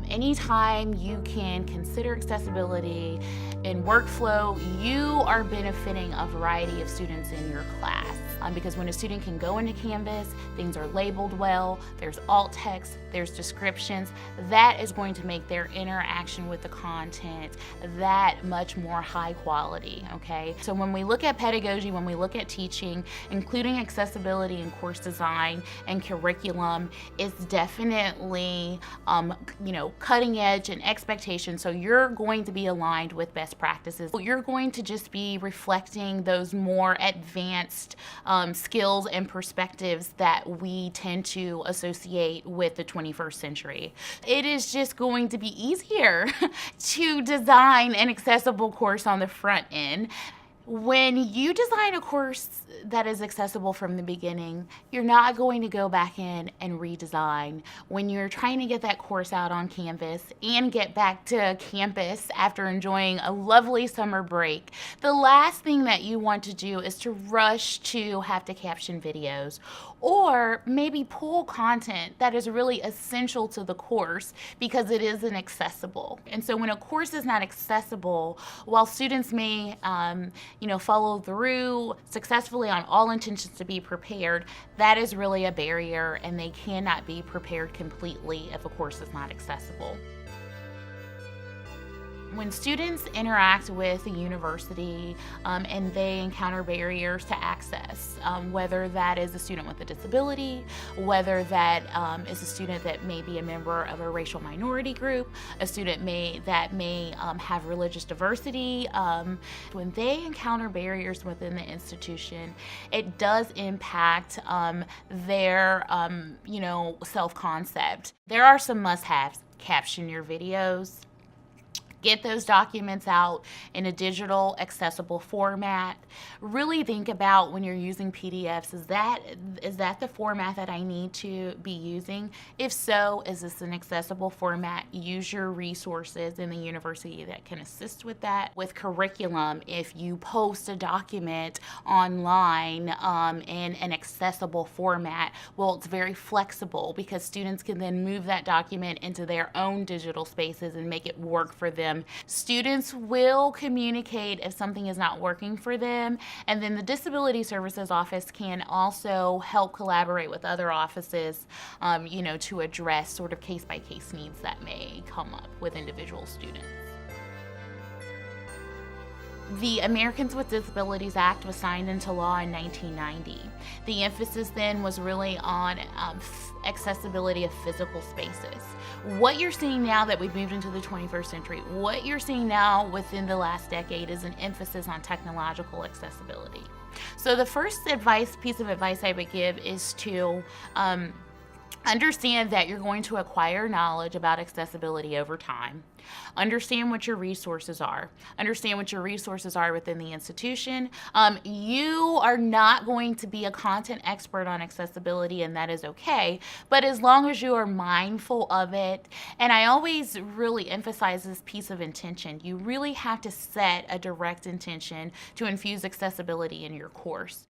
Anytime you can consider accessibility in workflow, you are benefiting a variety of students in your class. Because when a student can go into Canvas, things are labeled well, there's alt text, there's descriptions, that is going to make their interaction with the content that much more high quality, okay? So when we look at pedagogy, when we look at teaching, including accessibility in course design and curriculum is definitely, cutting edge and expectation. So you're going to be aligned with best practices. You're going to just be reflecting those more advanced skills and perspectives that we tend to associate with the 21st century. It is just going to be easier to design an accessible course on the front end. When you design a course that is accessible from the beginning, you're not going to go back in and redesign. When you're trying to get that course out on Canvas and get back to campus after enjoying a lovely summer break, the last thing that you want to do is to rush to have to caption videos or maybe pull content that is really essential to the course because it isn't accessible. And so when a course is not accessible, while students may follow through successfully on all intentions to be prepared, that is really a barrier and they cannot be prepared completely if a course is not accessible. When students interact with a university and they encounter barriers to access, whether that is a student with a disability, whether that is a student that may be a member of a racial minority group, a student that may have religious diversity, when they encounter barriers within the institution, it does impact their self-concept. There are some must-haves. Caption your videos. Get those documents out in a digital accessible format. Really think about when you're using PDFs, is that the format that I need to be using? If so, is this an accessible format? Use your resources in the university that can assist with that. With curriculum, if you post a document online in an accessible format, well, it's very flexible because students can then move that document into their own digital spaces and make it work for them. Students will communicate if something is not working for them, and then the Disability Services Office can also help collaborate with other offices, to address sort of case-by-case needs that may come up with individual students. The Americans with Disabilities Act was signed into law in 1990. The emphasis then was really on accessibility of physical spaces. What you're seeing now that we've moved into the 21st century, what you're seeing now within the last decade is an emphasis on technological accessibility. So the first piece of advice I would give is to understand that you're going to acquire knowledge about accessibility over time. Understand what your resources are. Understand what your resources are within the institution. You are not going to be a content expert on accessibility, and that is okay, but as long as you are mindful of it, and I always really emphasize this piece of intention. You really have to set a direct intention to infuse accessibility in your course.